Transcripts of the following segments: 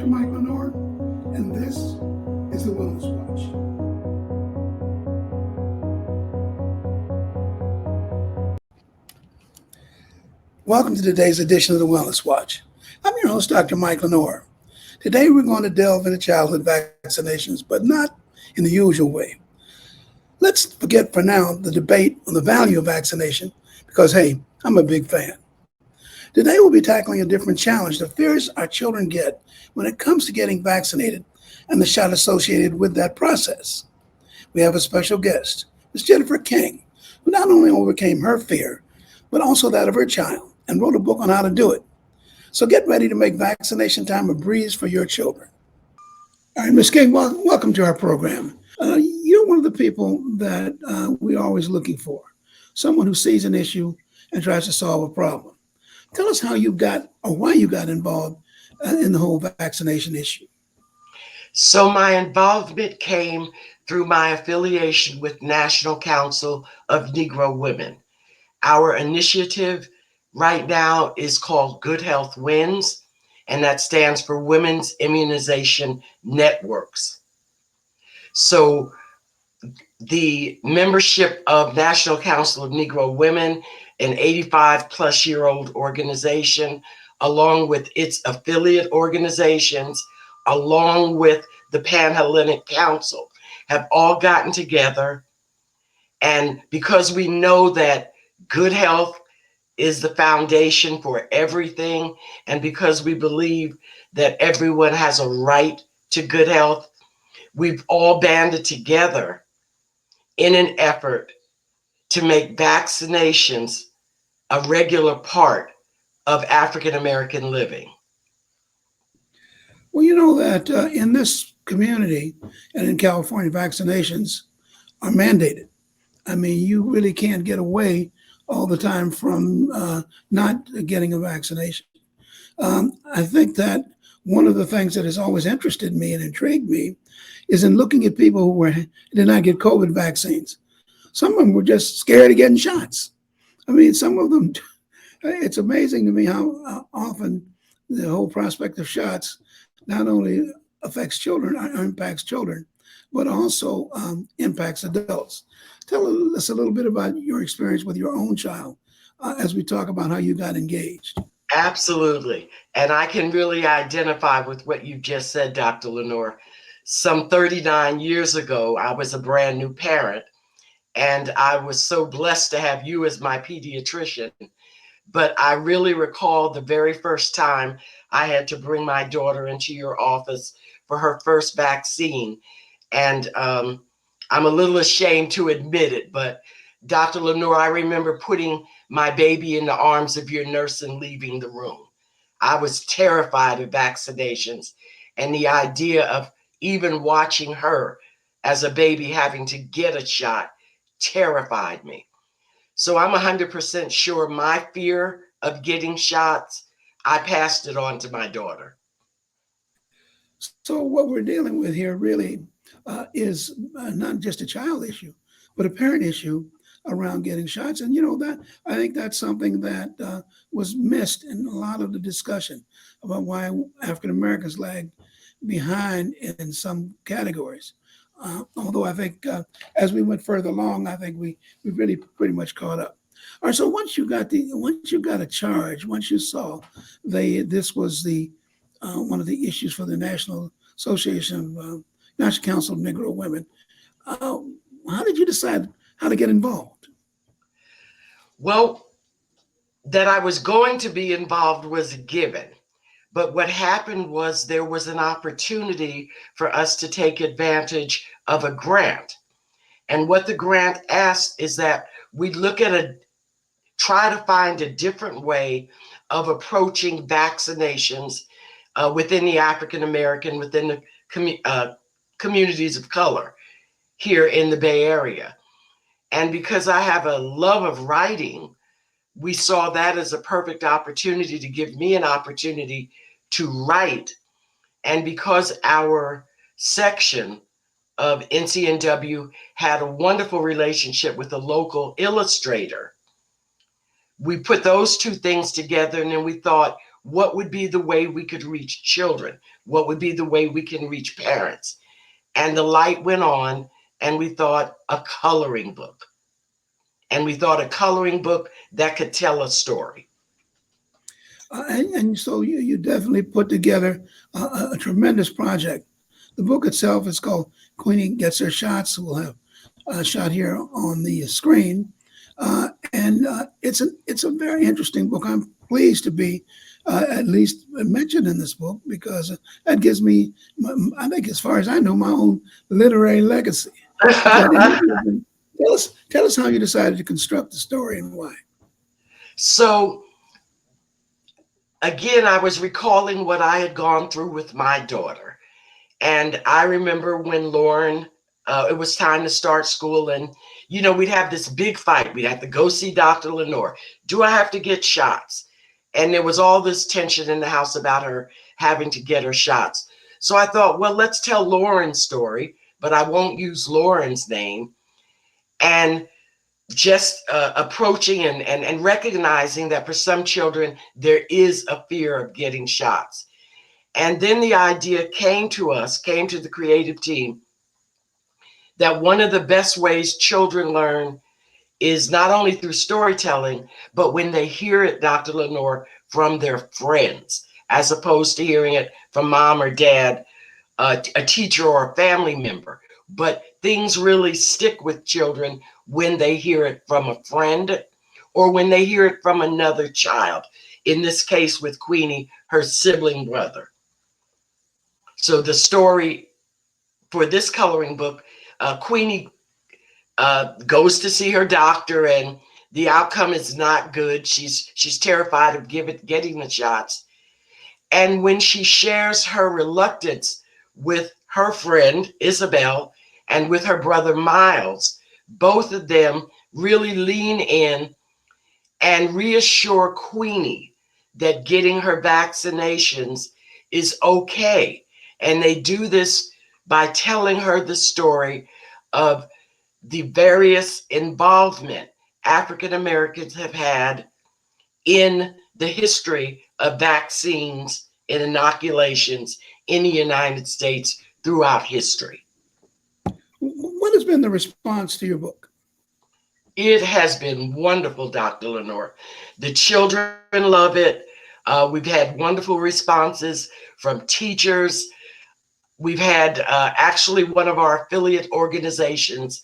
Dr. Mike LeNoir, and this is the Wellness Watch. Welcome to today's edition of the Wellness Watch. I'm your host, Dr. Mike LeNoir. Today we're going to delve into childhood vaccinations, but not in the usual way. Let's forget for now the debate on the value of vaccination because, hey, I'm a big fan. Today we'll be tackling a different challenge, the fears our children get when it comes to getting vaccinated and the shot associated with that process. We have a special guest, Ms. Jennifer King, who not only overcame her fear, but also that of her child and wrote a book on how to do it. So get ready to make vaccination time a breeze for your children. All right, Ms. King, welcome to our program. You're one of the people that we're always looking for, someone who sees an issue and tries to solve a problem. Tell us how you got or why you got involved in the whole vaccination issue. So my involvement came through my affiliation with National Council of Negro Women. Our initiative right now is called Good Health Wins, and that stands for Women's Immunization Networks. So the membership of National Council of Negro Women, an 85-plus-year-old organization, along with its affiliate organizations, along with the Pan-Hellenic Council, have all gotten together. And because we know that good health is the foundation for everything, and because we believe that everyone has a right to good health, we've all banded together in an effort to make vaccinations a regular part of African American living. Well, you know that in this community and in California, vaccinations are mandated. I mean, you really can't get away all the time from not getting a vaccination. I think that one of the things that has always interested me and intrigued me is in looking at people who did not get COVID vaccines. Some of them were just scared of getting shots. I mean, some of them, it's amazing to me how often the whole prospect of shots not only affects children, or impacts children, but also impacts adults. Tell us a little bit about your experience with your own child as we talk about how you got engaged. Absolutely. And I can really identify with what you just said, Dr. LeNoir. Some 39 years ago, I was a brand new parent, and I was so blessed to have you as my pediatrician. But I really recall the very first time I had to bring my daughter into your office for her first vaccine. And I'm a little ashamed to admit it, but Dr. LeNoir, I remember putting my baby in the arms of your nurse and leaving the room. I was terrified of vaccinations, and the idea of even watching her as a baby having to get a shot terrified me. So I'm 100% sure my fear of getting shots, I passed it on to my daughter. So what we're dealing with here really is not just a child issue, but a parent issue around getting shots. And, you know, that I think that's something that was missed in a lot of the discussion about why African Americans lag behind in some categories. Although I think as we went further along, I think we really pretty much caught up. All right. So once you got a charge, once you saw this was the one of the issues for the National Council of Negro Women, how did you decide how to get involved? Well, that I was going to be involved was a given. But what happened was there was an opportunity for us to take advantage of a grant. And what the grant asked is that we try to find a different way of approaching vaccinations within the African American, within the communities of color here in the Bay Area. And because I have a love of writing, we saw that as a perfect opportunity to give me an opportunity to write. And because our section of NCNW had a wonderful relationship with a local illustrator, we put those two things together, and then we thought, what would be the way we could reach children? What would be the way we can reach parents? And the light went on, and we thought a coloring book. And we thought a coloring book that could tell a story. And so you definitely put together a tremendous project. The book itself is called Queenie Gets Her Shots. We'll have a shot here on the screen. And it's a very interesting book. I'm pleased to be at least mentioned in this book because that gives me, I think, as far as I know, my own literary legacy. But tell us how you decided to construct the story and why. So, again, I was recalling what I had gone through with my daughter. And I remember when Lauren, it was time to start school, and we'd have this big fight. We'd have to go see Dr. LeNoir. Do I have to get shots? And there was all this tension in the house about her having to get her shots. So I thought, well, let's tell Lauren's story, but I won't use Lauren's name. And just approaching and recognizing that for some children, there is a fear of getting shots. And then the idea came to the creative team, that one of the best ways children learn is not only through storytelling, but when they hear it, Dr. LeNoir, from their friends, as opposed to hearing it from mom or dad, a teacher or a family member. But things really stick with children when they hear it from a friend or when they hear it from another child. In this case with Queenie, her sibling brother. So the story for this coloring book, Queenie goes to see her doctor, and the outcome is not good. She's terrified of getting the shots. And when she shares her reluctance with her friend, Isabel, and with her brother, Miles, both of them really lean in and reassure Queenie that getting her vaccinations is okay. And they do this by telling her the story of the various involvement African Americans have had in the history of vaccines and inoculations in the United States throughout history. What has been the response to your book? It has been wonderful, Dr. LeNoir. The children love it. We've had wonderful responses from teachers. We've had actually one of our affiliate organizations,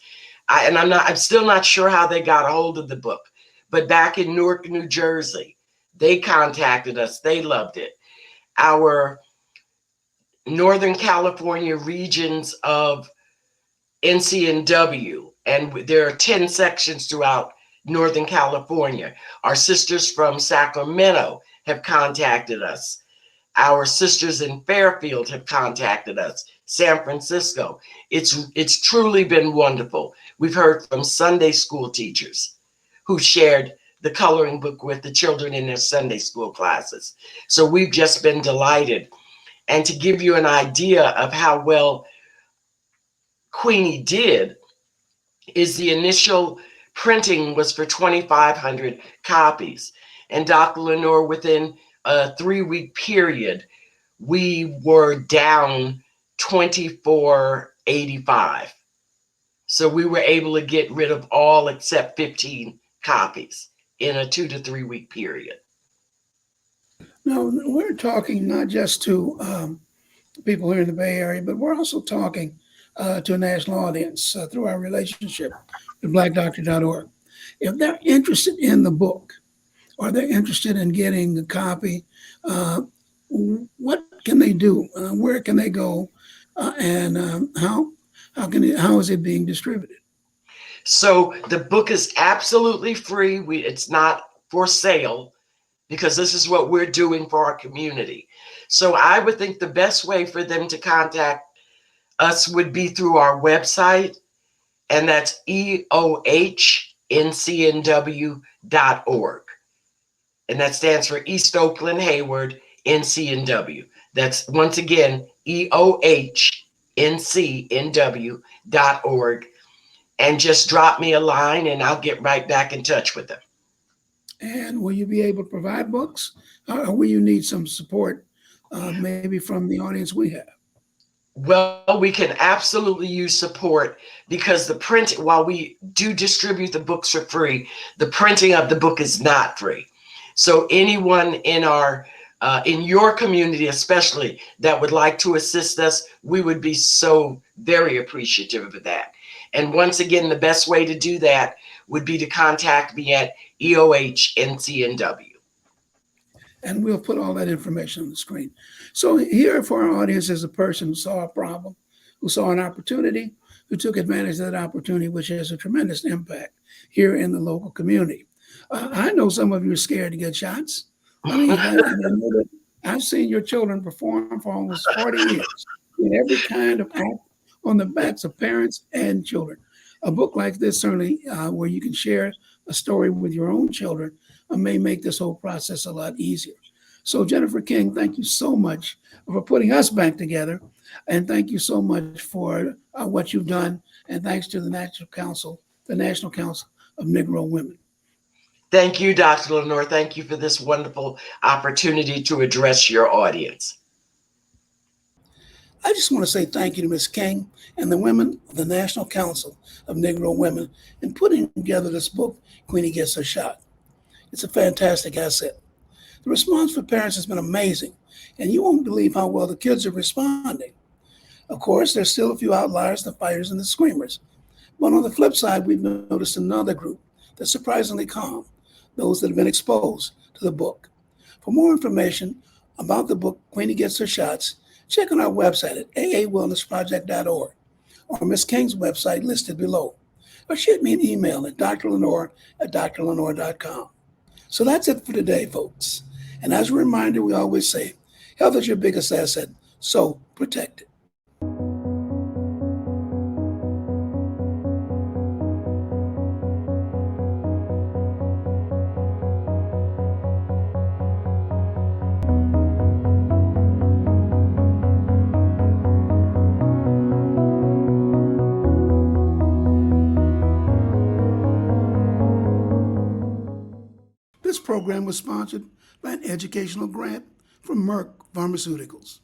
I'm still not sure how they got a hold of the book, but back in Newark, New Jersey, they contacted us. They loved it. Our Northern California regions of NCNW, and there are 10 sections throughout Northern California. Our sisters from Sacramento have contacted us. Our sisters in Fairfield have contacted us. San Francisco. It's truly been wonderful. We've heard from Sunday school teachers who shared the coloring book with the children in their Sunday school classes. So we've just been delighted. And to give you an idea of how well Queenie did, is the initial printing was for 2,500 copies. And Dr. LeNoir, within a 3-week period, we were down 2485. So we were able to get rid of all except 15 copies in a 2 to 3 week period. Now, we're talking not just to people here in the Bay Area, but we're also talking to a national audience through our relationship with blackdoctor.org. If they're interested in the book or they're interested in getting a copy, what can they do? Where can they go? And how is it being distributed? So the book is absolutely free. It's not for sale because this is what we're doing for our community. So I would think the best way for them to contact us would be through our website, and that's EOHNCNW.org. And that stands for East Oakland-Hayward NCNW. That's, once again, EOHNCNW.org. And just drop me a line and I'll get right back in touch with them. And will you be able to provide books, or will you need some support, maybe from the audience we have? Well, we can absolutely use support because the print, while we do distribute the books for free, the printing of the book is not free. So anyone in your community, especially that would like to assist us, we would be so very appreciative of that. And once again, the best way to do that would be to contact me at EOH NCNW. And we'll put all that information on the screen. So here for our audience is a person who saw a problem, who saw an opportunity, who took advantage of that opportunity, which has a tremendous impact here in the local community. I know some of you are scared to get shots. I mean, I know that I've seen your children perform for almost 40 years in every kind of act on the backs of parents and children. A book like this, certainly, where you can share a story with your own children, may make this whole process a lot easier. So, Jennifer King, thank you so much for putting us back together. And thank you so much for what you've done. And thanks to the National Council of Negro Women. Thank you, Dr. LeNoir. Thank you for this wonderful opportunity to address your audience. I just want to say thank you to Ms. King and the women of the National Council of Negro Women in putting together this book, Queenie Gets Her Shot. It's a fantastic asset. The response for parents has been amazing, and you won't believe how well the kids are responding. Of course, there's still a few outliers, the fighters and the screamers. But on the flip side, we've noticed another group that's surprisingly calm, those that have been exposed to the book. For more information about the book, Queenie Gets Her Shots, check on our website at aawellnessproject.org or Ms. King's website listed below. Or shoot me an email at drlenore@drlenore.com. So that's it for today, folks. And as a reminder, we always say, health is your biggest asset, so protect it. This program was sponsored by an educational grant from Merck Pharmaceuticals.